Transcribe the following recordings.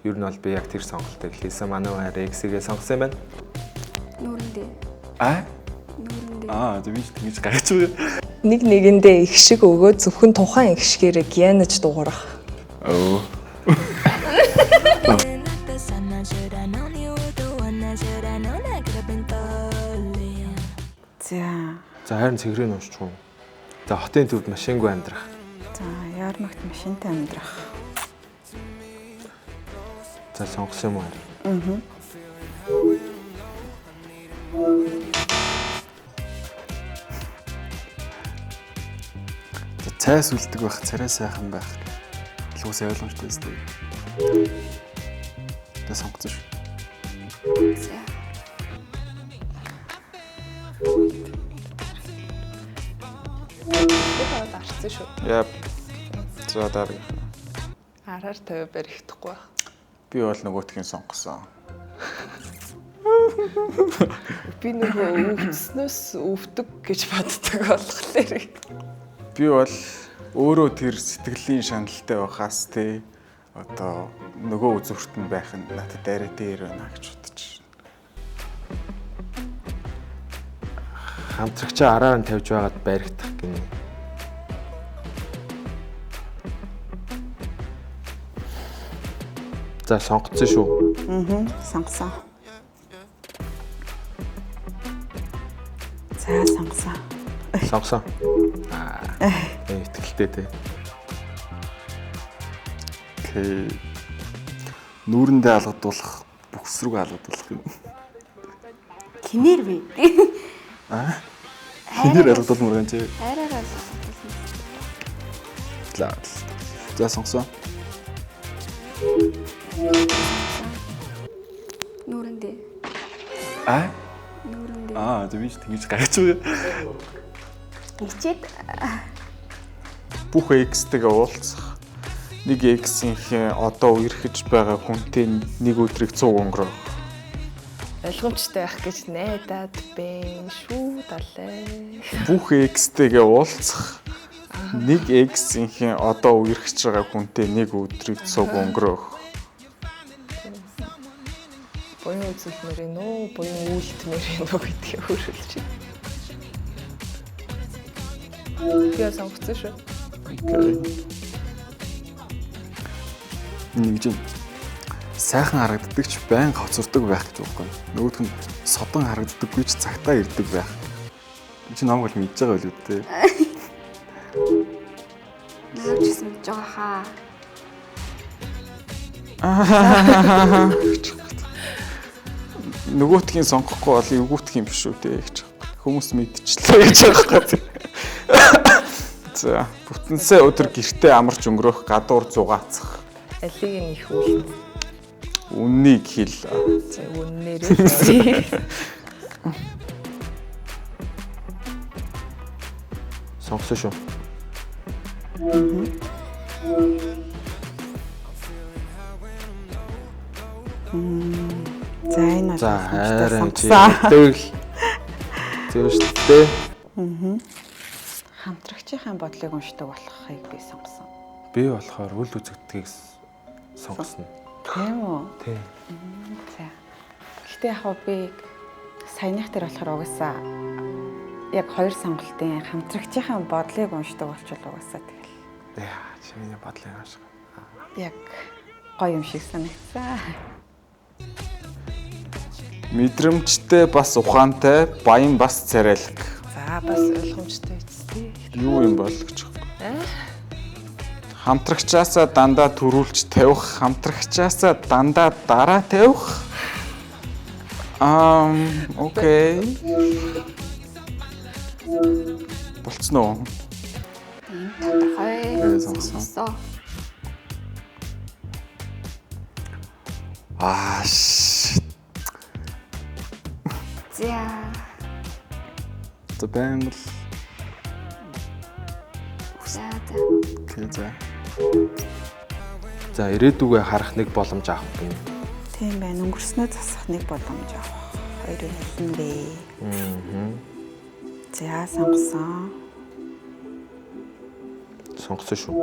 Ер нь бол би яг тэр сонголтыг хийсэн. Манай X-ийг сонгосон юм байна. Нүүрэндээ. За би тэгж гарч байгаа. Нэг нэгэндээ их шиг өгөө зөвхөн тухайн их шигээрээ гянаж дуурах. За харин цэгрээ уншиж уу. За хотын төвд машингүй амьдрах. За яармагт машинтай амьдрах. За сонгосон юм уу? Цайс үлдэг байх, царай сайхан байх. Луус ойлгомжтой зү. Тэ сонгоцсон шүү. За. Тэгээд арцсан шүү. Яа. За дараа. Араар тавь барихдахгүй байх. Би бол нөгөөтгийн сонгосон. Би нөгөө өвснөөс өвдөг гэж боддог болохоор. Би бол өөрөө тэр сэтгэлийн шаналтай байхаас те одоо нөгөө үзүүрт нь байх нь надад арай дээр байна гэж бодож байна. Хамтрагчаа араар нь тавьж байгаад баригдах гинэ. За сонгоцсон шүү. Сонгосон. За сонгосон. Сонгосон. Итгэлтэй те. Окей. Нүүрэндээ алгадуулах, бүхс рүү алгадуулах юм. Хинээр вэ? Хинээр алгадуулмаар гэнэ чи. Хайраараа. За сонгосон. Нүүрэндээ. Нүүрэндээ. За би тэгж гарч байгаа. Хичээд Бүх X-тэйгээ уулзах. Нэг X-ийн одоо үерхэж байгаа хүнтэй нэг өдрийг 100 өнгөрөө. Ойлгомжтой байх гэж найдаад байна шүү далай. Бүх X-тэйгээ уулзах. Нэг X-ийн одоо үерхэж байгаа хүнтэй нэг өдрийг 100 өнгөрөө. Буян үзүүлмээр ээ нөө, буян үйлдмээр ээ нөө гэдгийг хөрвүүлж байна. Би сонгоцсон шүү. Нэг юм сайхан харагддаг ч байн хавцурдаг байх гэж байна. Нөгөөх нь содон харагддаггүй ч цагтаа ирдэг байх. Энд чинь намайг л мэдж байгаа байлгүй дээ. нөөжсэн гэж байгаа хаа. Нөгөөтгийн сонгохгүй бол эвгүүтгийн биш үү те гэж. Хүмүүс мэдчихлээ гэж байгаа. За, бүтэнсээ өдөр гэртээ амарч өнгөрөх, гадуур зугаацах. Алийг нь их үл. Үннийг хэл. За үннээрээ. Сонгосон шүү. За энэ За харин чи сонгосон. дэвэл зөв шүү дээ. Хамтрагчийн бодлыг уншдаг болохыг би сонгосон. Би болохоор үл үзэгдгийг сонгосон. Тийм үү? Тийм. За. Гэхдээ яг би саяных дээр болохоор угаасаа яг хоёр сонголтын хамтрагчийн бодлыг уншдаг болчихвол угаасаа тэгэл. Яа, чиний бодлыг аашиг. Яг гоё юм шиг санагдсан. Мэдрэмжтэй бас ухаантай, баян бас царайлаг. За бас ойлгомжтой үстэй. Юу юм бол гэж байна. Хамтрагчаасаа дандаа төрүүлж тавих, хамтрагчаасаа дандаа дараа тавих. Окей. Болцсон уу? Тодорхой. Сонгосон. За. За Бангл. За. Окей за. За ирээдүгээ харах нэг боломж авах гэнэ. Тийм байна. Өнгөрснөө засах нэг боломж авах. Хоёрын хэлнэ бэ. За сонгосон. Сонгосон шүү.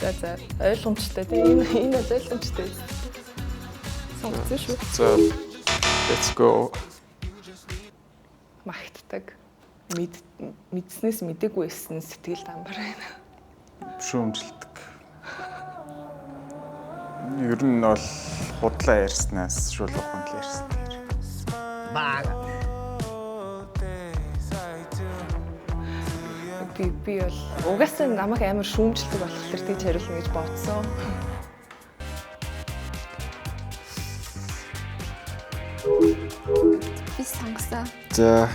За ойлгомжтой тийм энэ бол ойлгомжтой. Сонгоцсон шүү. За let's go. Магтдаг. Мэдснээс мдэггүй байсан сэтгэл дамбар байна. Шүүмжилдэг. Ер нь бол худлаа ярьснаас шулуухан л ярьсан. Би бол угаасаа намайг амар шүүмжилдэг болохоор тийж хариулна гэж бодсон. Би сонгосон. За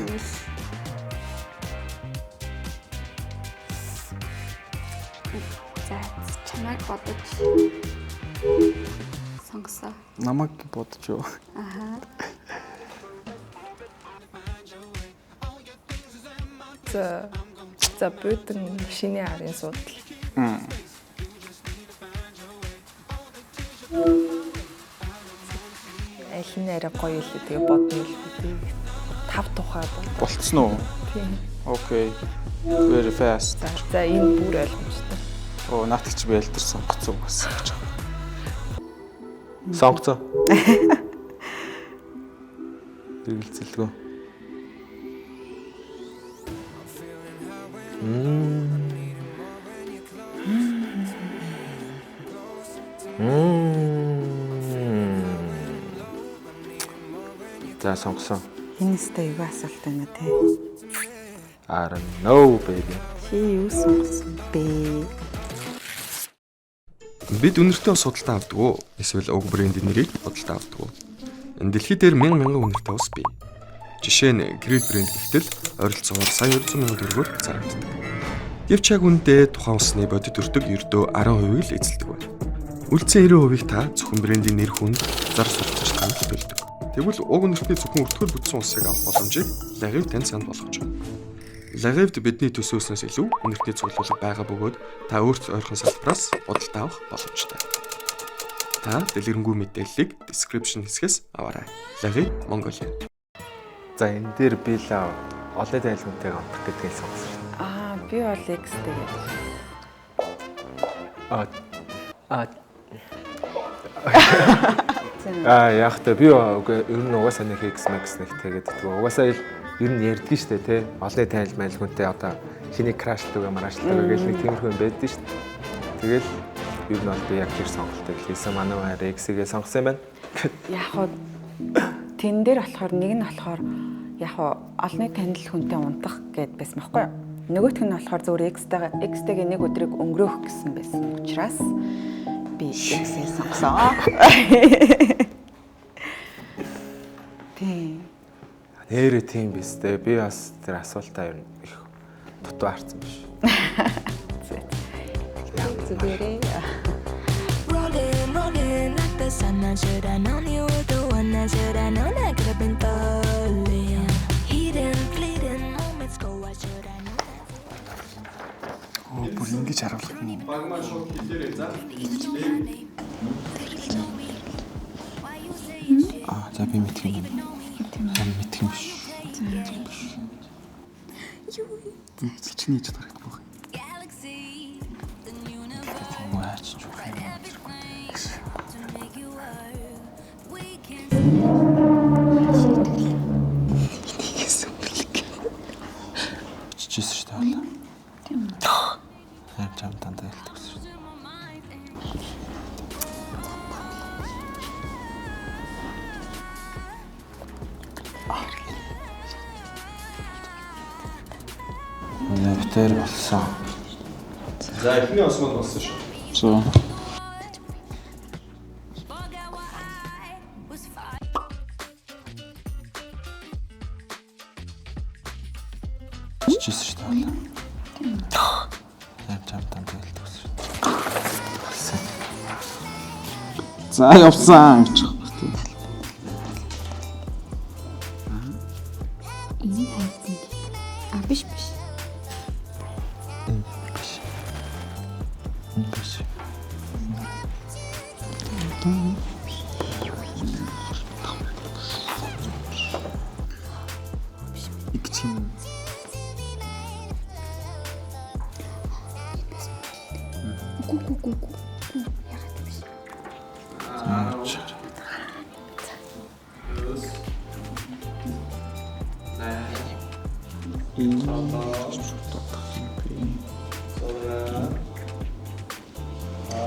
За чамайг бодож сонгосон. намайг бодож юу? Аха. За буудан машины арын судал. Аль нь арай гоё л тэгээ бодно л би. 5 тухай Болцсон уу? тийм. Окей. Very fast. За энэ бүр ойлгомжтой. Оо наатагч би альтер сонгоцсон бас гэж байна. Сонгоцоо. Хэрэгэлцэлгүй. За сонгосон. Энэ сте юу асуулт байна те? I don't know baby. Чи юу сонгосон бэ? Бид үнэртэй ус худалдаа авдаг уу? Эсвэл уг брендийн нэрийг худалдаа авдаг уу? Энэ дэлхий дээр мянган үнэртэй ус бий. Жишээ нь Krill брэнд гэхтэл ойролцоогоор сая 200 мянган төгрөгөөр зарагддаг. Гэвч яг үүндээ тухайн усны бодит өртөг ердөө 10% л эзэлдэг байна. Үлдсэн 90% та зөвхөн брендийн нэр хүнд зар сурталчилгаанд төлдөг. Тэгвэл уг үнэртний зөвхөн өртгөр бүтсэн усыг авах боломжийг Лагив танд санд болгож байна. Лагивд бидний төсөөснөөс илүү үнэртний цуглуулга байгаа бөгөөд та өөрт ойрхон салбараас худалдаа авах боломжтой. Та дэлгэрэнгүй мэдээллийг description хэсгээс аваарай. Лагив Mongolia. За энэ дээр би л олон тайлбартай амтах гэдгийг сонгосон шүү дээ. Би бол X тэгээд. Яг та би ер нь угаасаа нэг X Max нэг тэгээд угаасаа ер нь ярьдгийн шүү дээ тий. Олон тайл майлгүнтэй одоо шиний крашлдаг мараашлдаг гэж нэг тиймэрхүү юм байдаг шүү дээ. Тэгэл ер нь бол би яг тэр сонголтыг хийсэн манай X-гээ сонгосон юм байна. Яг хоо тэн дээр болохоор нэг нь болохоор яг хоо олонний танил хүнтэй унтах гэд байсан байхгүй юу? Нөгөөх нь болохоор зөвхөн X-тэйгээ нэг өдрийг өнгөрөөх гэсэн байсан учраас би X-ийг сонгосон. Тийм. Нэрээ тийм биз дээ. Би бас тэр асуултаа ер нь их дутуу харсан биш. Зүгээрээ. Rolling like the sun. I should have known you were the one. I should have known I could have been falling. Hidden, fleeting moments go. I should have known. Оо бүр ингэж харуулах юм. Багмаа шууд хэлээрэй за. За би мэдх юм. Ам мэдх юм биш. Чиний ч тарах байх. Galaxy, the universe. Маач ч Everything to make you work. We can. Чичээс шүү дээ. Тийм үү. Харин чам дандаа хэлдэг шүү дээ. Навтер болсон. За эхний осмол болсон шүү. Зөө. Forget why I was fine. Чичээс шүү дээ. Тийм үү. Харин чам дандаа хэлдэг шүү дээ. За явсан гэж байна. Энэ хайцсан. Биш. Ку. Ягаад биш.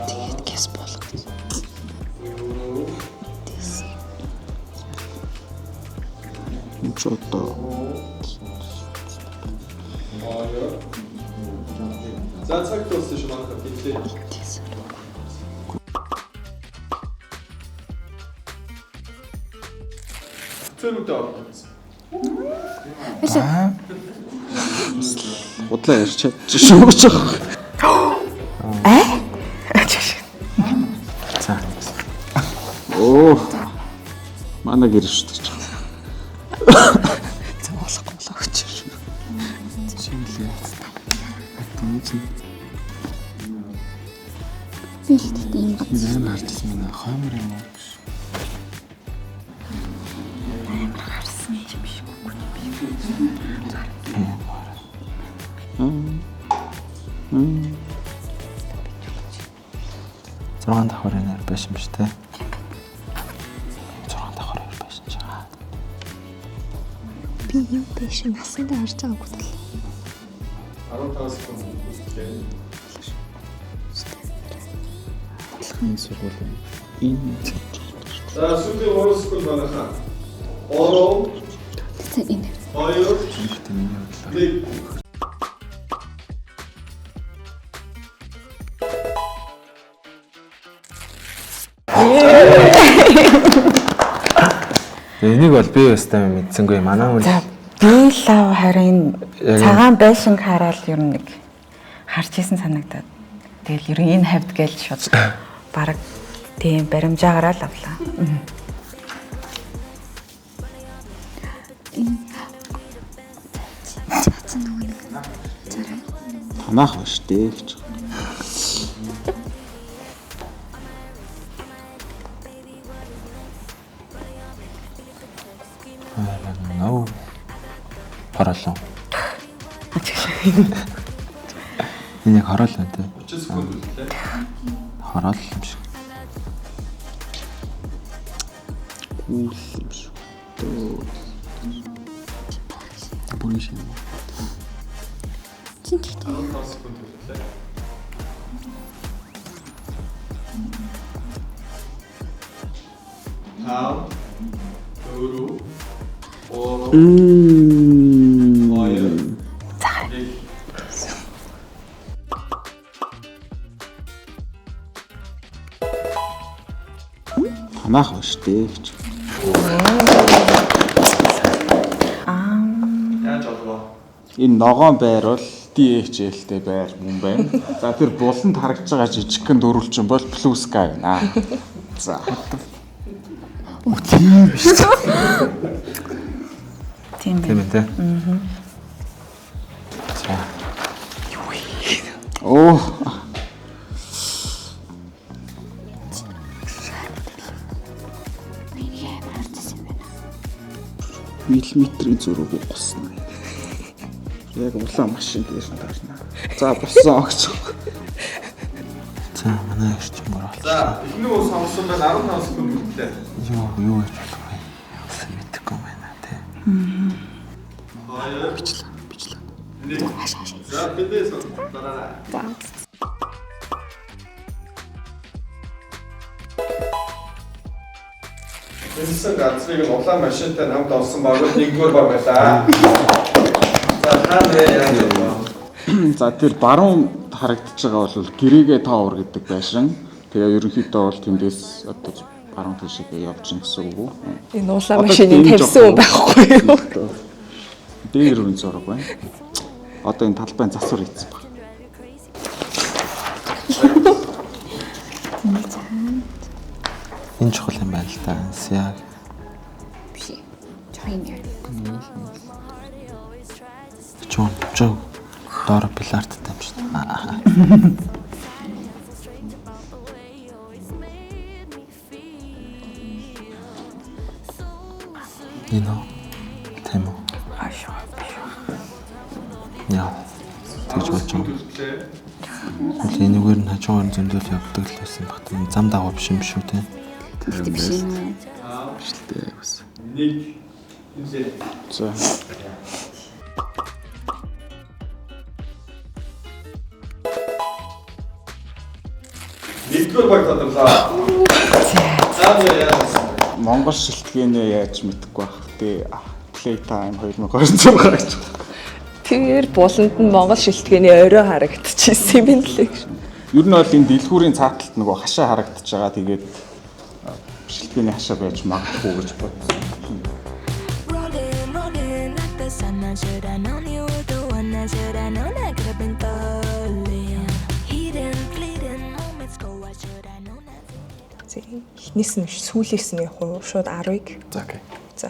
Тэгээд гэс болгож. Чото. За цаг дууссан шүү манайхаа битлээ. Цэнүүдээ орсон. Удлаа ярьж чадчих шүү гэж байгаа. За. Оо. Манай гэр шүү дээ. Бэлттэй юм гад. Ийм хардсан юм хаамар юм уу? Харсан юм биш үгүй. 6 давхар энер байсан биш те. 6 давхар энер байсан ч аа. Би юу биш насанд харж байгаагүй л. 15 секунд үстэй. Энэ сургууль энэ За сүүлийн 3 секунд манайхаа. 3 Тэ энэ. 2 1 Энийг бол би өстэй мэдсэнгүй манай хүн. За би лав харин цагаан байшинг хараад ер нь нэг харж исэн санагдаад. Тэгэл ер нь энэ хавьд гээл шууд бараг тийм баримжаагараа л авлаа. танах ба штэ гэж. Нөө. Хараалаа. Энийг хараалаа те. 30 секунд үлдлээ. Хараал юм шиг. Үл юм шиг. Бүрэн шиг. Чинтэй. 15 секунд үлдлээ. Тав. Дөрөв. Танах ба штэ гэж. Яаж болов? Энэ ногоон байр бол DHL-тэй байр мөн байна. За тэр буланд харагдж байгаа жижигхэн дөрвөлчин бол Blue Sky байна. За. Тийм биш. Тийм Тийм байна. ээ те. За. Оо. Миллиметрийн зураг госно. Яг улаан машин дээр нь таарна. За боссон гэж. За манай ирч юм бол. За эхний ус сонсон байна 15 секунд үлдлээ. Юу гэж болох вэ? Яасан мэдэхгүй байна те. Хоёр Бичлээ. нэг. За бидээс дараа. Энэсэн газрыг нь улаан машинтай хамт олсон баг нэгдүгээр баг байлаа. За хаана яаж вэ? За тэр баруун харагдаж байгаа бол гэрээгээ тоовор гэдэг байшин. Тэгээ ерөнхийдөө бол тэндээс одоо баруун тишээ явж гин гэсэн үг үү? Энэ улаан машиныг тавьсан хүн байхгүй юу? Дээр үрэн зураг байна. Одоо энэ талбайн засвар хийсэн баг. Энэ чухал юм байна л да. Яг Биш. Жохин яа. чон доор пиларттай юм шиг. Энэ тэм үү? Ашаа. Яа. Тэгж болж юм. Үлдлээ. Энэгээр нь хажуугаар зөндөл явдаг л байсан бат. Зам дагав биш юм шүү те. Тэгтээ биш юм уу? Бишлээ бас. За. Нэгдүгээр баг тодорлоо. Монгол шилтгээнээ яаж мэдэхгүй байх вэ? Playtime 2026 гэж. Тэр буланд нь Монгол шилтгэний орой харагдчихсэн юм лээ. Ер нь бол энэ дэлгүүрийн цааталт нөгөө хашаа харагдаж байгаа. Тэгээд шилтгэний хашаа байж магадгүй гэж бодсон. Rolling, rolling like the sun. I should have known you were the one. I should have known I could have been falling. Hidden, bleeding moments go. I should have known that. Эхнээс нь сүүлээс нь явах уу? Шууд 10-ыг. За окей. За.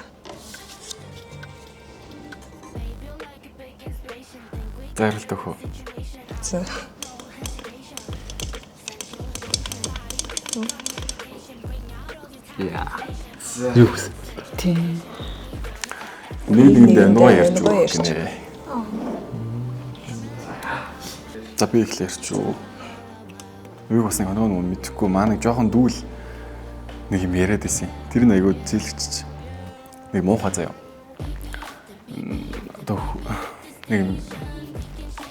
Зайралт өгөө. За. Юу гэсэн. Тийм. Нэгэндээ нугаа ярьж өгөх гинэ. За би их ярьж юу. Юу бас нэг нөгөө мэдхгүй маань жоохон дүүл нэг юм яриад байсан. Тэр нь айгүй зэлгчиж. Нэг муухай заяа. Одоо нэг юм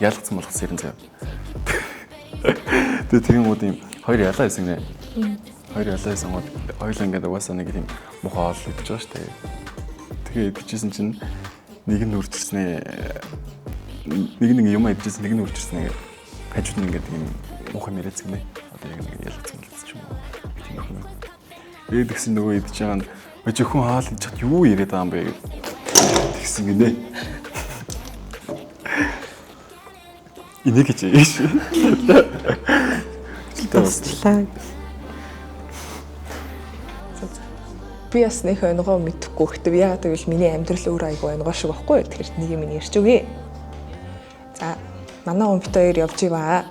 ялгцсан болгосон юм заяа. Тэгээ тийм үү юм хоёр ялаа байсан нэ. Хоёр ялаа байсан гоо хоёул ингээд угаасаа нэг юм муухай оол идэж байгаа штэ. Тэгээ идчихсэн чинь нэг нь үржирснээ. Нэг юм идчихсэн нэг нь үржирснээ. Хажууд нь ингээд юм муухай мэрэц гинэ. Одоо яг нэг ялгцсан болчихсон ч юм уу. Тийм юм. Тэгээд гэсэн нөгөө идэж байгаа нь өчигхэн хаал идэж чад юу яриад байгаа юм бэ гэсэн гинэ. Инийг гэж яаш. Туслаа. Би бас нэг өнгөө мэдэхгүй гэхдээ яагаад гэвэл миний амьдрал өөр айгүй өнгөө шиг байхгүй. Тэгэхээр нэг юм ярьж өгье. За манай хүн бит хоёр явж иваа.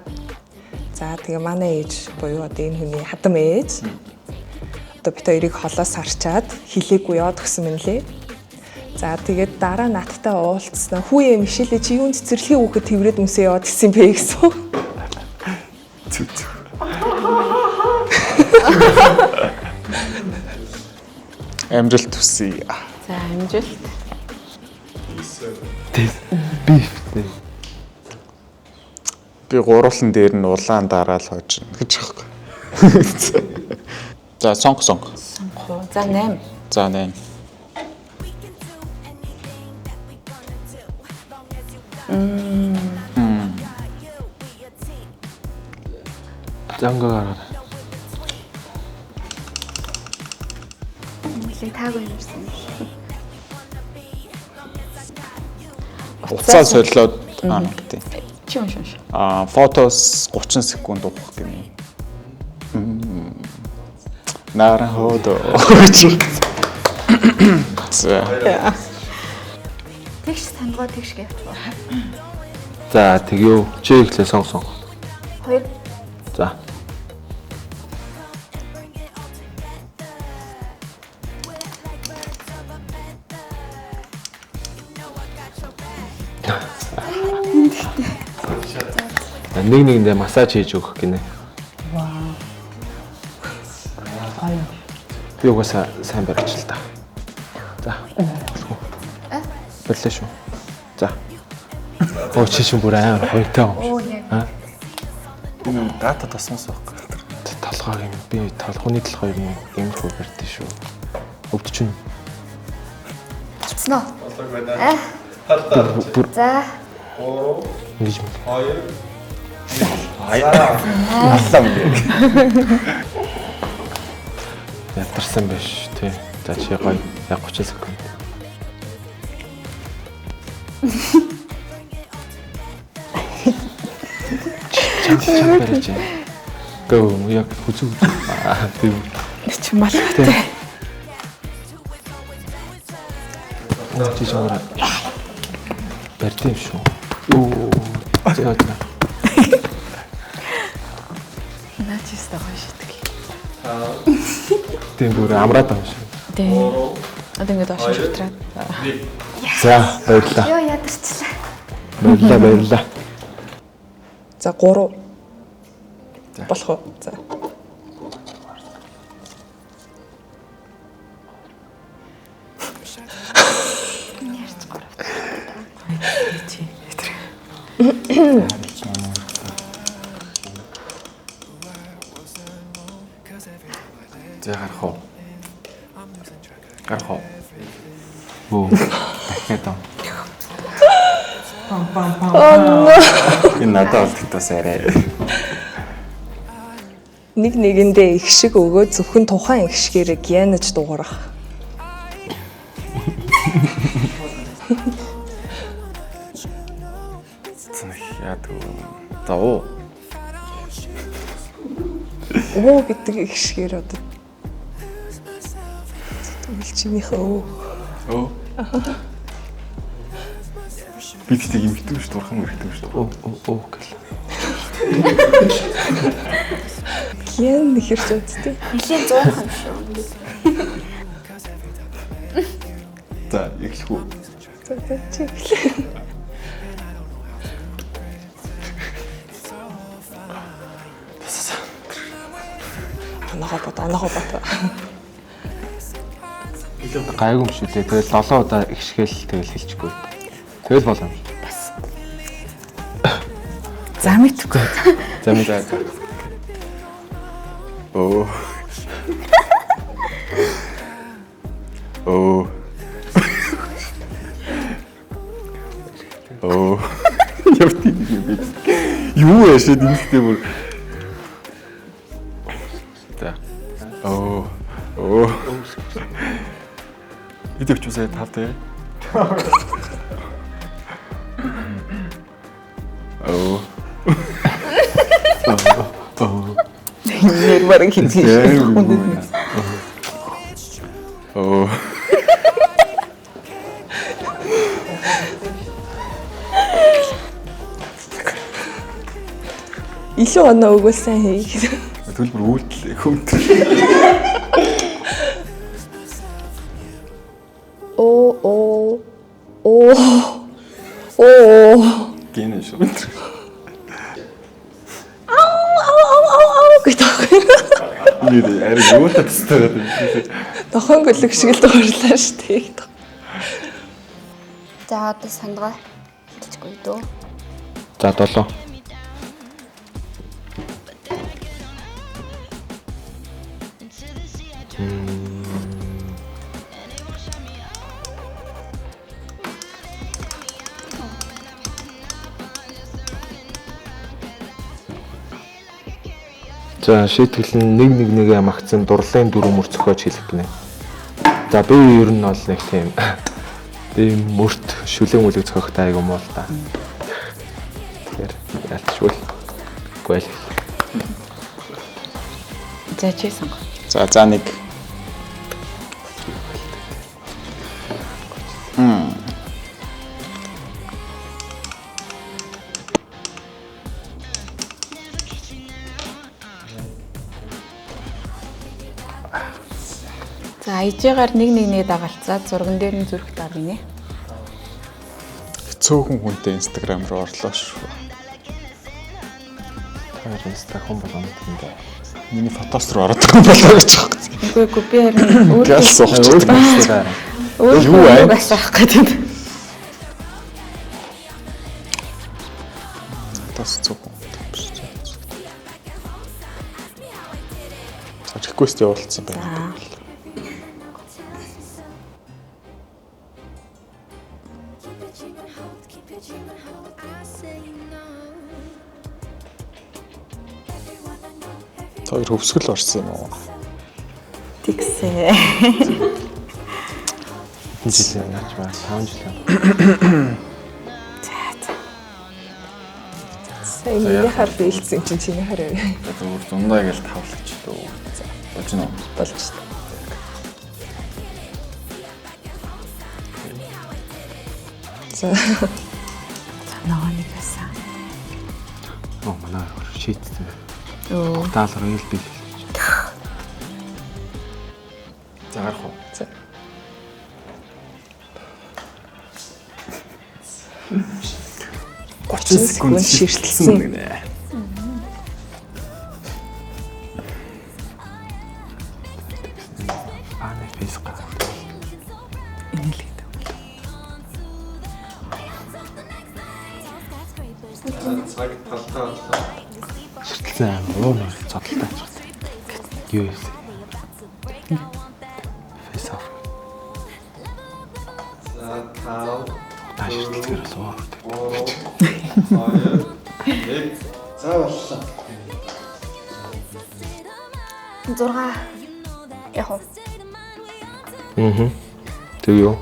За тэгээ манай ээж буюу одоо энэ хүний хадам ээж. Одоо бит хоёрыг холоос харчаад хилээгүй яваад өгсөн юм лээ. За тэгээд дараа надтай уулзсан. Хүүе Мишелэ чи юунд цэцэрлэгийн хүүхэд тэрвэрэд өмсөө яваад гисэн бэ гэсэн. Амжилт хүсье. За амжилт. Би гуруулан дээр нь улаан дараал хойж гэж аахгүй. За сонг. За 8. За 8. Зангаа. Нилээ таагүй юмсан. Уцаа солиод тийм. Чи унш. Фотос 30 секунд уух гэнэ. Нараходо. За. Тэгш сандгаа тэгш гэвч. За тэгё. Чи ихлэ сонсон. 2. За. Нэгэндээ массаж хийж өгөх гинэ. Вау. Би угаасаа сайн барьж л та. За. Боллоо шүү. За. Оо чи чинь бүр амар хоёртой юм шиг. Энэ дата тосмос байхгүй. Толгой юм. Би толгойн толгой юм иймэрхүү барьдээ шүү. Өвдөж чинь. Болцсон уу? Болог байна. За. 3 Ингэж 2 Аллаа мэн. ятарсан биш тий. За чи гоё яг 30 секунд. Чам барьж. Го яг хүзүү. Тийм. Чи малтай. Чи чамаар барьд юм шүү. Оо. За. Начис таа шийдэг. Тийм бүр амраад байгаа шүү. Дээ. Одоо ингэ доош шүтрээд. За баярлалаа. Йоо ядарчлаа. Баярлалаа. За 3 Болох уу? За. За гарах уу? Гарах уу? Оо. Дахиад. Энэ надад болтогдоос арай. Нэг нэгэндээ их шиг өгөө зөвхөн тухайн их шигээрээ гянаж дуурах. Яадаг. За оо. Оо гэдэг их шигээр одоо үлчмийнхээ оо. Оо. Би тэгтээ юм битүү ш дурхан мэрэгтэй ш. Оо гэл. Гэн нэрч үсттэй. Нэлийн 100 юм шүү. За эхлэх үү. За чи эхлэе. Оноогоо бат. Гайгүй юм шүү дээ. Тэгэл 7 удаа ихшгээл тэгэл хэлчихгүй. Тэгэл болоо. За мэдхгүй. За мэдээ. Оо. Оо. Оо. Явтын юм би. Юу яшээд ингэхдээ бүр. За. Оо. Оо. Идэгч үсээ тавтай. Оо. Нэг бараг хийчихээ. Оо. Илүү оноо өгвөл сайн хий. Төлбөр үйлдэл хөмтөр. Оо. Гэнэ шүү. Нэр арай юу татстай гэдэг. Тохон гөлөг шиг л дуурлаа шүү дээ. За одоо сандгаа хэлчихгүй дөө. За 7. За шийтгэл нь нэг магцсан дурлалын дүр мөр цохиож хэлэх гинэ. За би ер нь бол нэг тийм би мөрт шүлэг мүлэг цохихтай айгу муу л да. Тэгэхээр ялчгүй. Гэл. За чи сонгоо. За нэг. За ижээгээр нэг дагалцаад зурган дээр нь зүрх даргийнэ. Цөөхөн хүнтэй Instagram руу орлоо шүү. Тэр Instagram болгоно юм даа. Миний фотос руу ороод байгаа болоо гэж байгаа. Үгүй би харин Гал суучих. Юу вэ? Басах гэдэг. Тас цөөхөн. Request явуулсан байна. Тэр хөвсгөл орсон юм уу? Тэгсээ. Энэ жил наач ба 5 жил. Сайн миний хар биелсэн чинь чиний хараа. Зүгээр дундаа гэж тавлагч дөө. За болж гэнэ. Болж. За. Санаа нэг байсан. Манай шийдсэн. Оо. Даалгар ил бил. За гарах уу? За. Секунд ширтэлсэн гинэ. Фейс гаргав. Инээлгээд. Цаг талтаа боллоо. Ширтэлсэн уу нэр цодолтой. Юу юм? Фейс оф. За тав. Ширтэлгээр болоо. За боллоо. 6 яг уу. Тэг юу?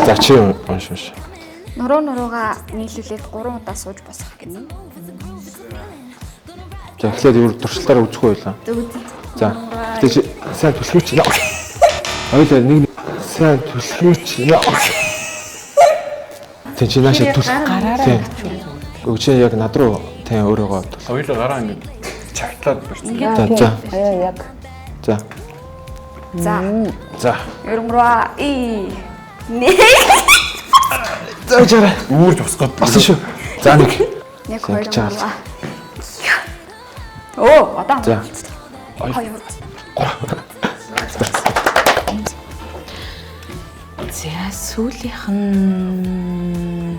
За чи уншиж. Нуруугаа нийлүүлээд 3 удаа сууж босгох гэнэ. За эхлээд юу туршилтаараа үзэх байлаа. За. Тэг чи сайн түлхүүч. Ойлоо нэг сайн түлхүүч. Тэг чи наашаа түл гараараа. Өгчээ яг над руу тань өөрөөгөө түл. Хоёулаа гараа ингэ чагтлаад барьсан. За. Яг. За. За. За. Нуруугаа Нэг. За чараа. Үүрж босгоод Басан шүү. За нэг. Нэг хоёр. чаалж. Оо, одоо. За. Хоёр. За сүүлийнх нь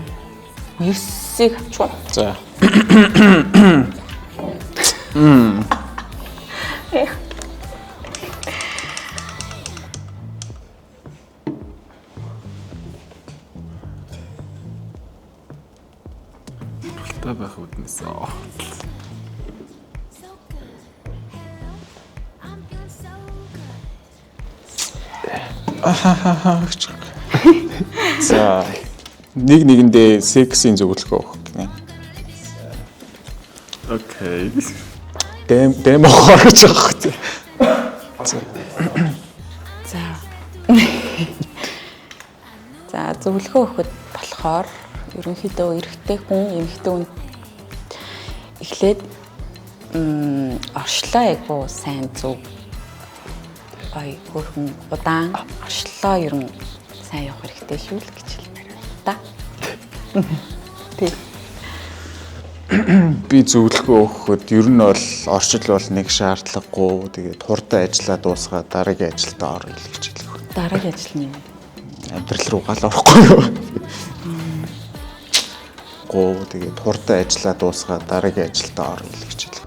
9-ийг авчихв. За. Та байх үднээс. За нэг нэгэндээ сексийн зөвлөгөө өгөх гинэ. Окей. Дэм хоорч байгаа. За. За зөвлөгөө өгөхөд болохоор ерөнхийдөө эрэгтэй хүн эмэгтэй хүн эхлээд оршлоо айгу сайн зүг ой хөрхөн удаан оршлоо ер нь сайн явах хэрэгтэй шүү л гэж хэлмээр байна та. Тэг. Би зөвлөгөө өгөхөд ер нь бол орчил бол нэг шаардлагагүй. Тэгээд хурдан ажиллаа дуусгаад дараагийн ажилдаа орё гэж хэлэх. Дараагийн ажил нь Амьдрал руу гал орохгүй юу? Гоо тэгээд хурдан ажиллаа дуусгаад дараагийн ажилдаа орё гэж хэлэх.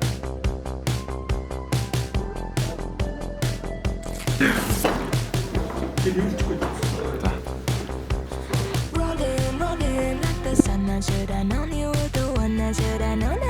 Rolling, rolling like the sun. I should have known you were the one. I should have known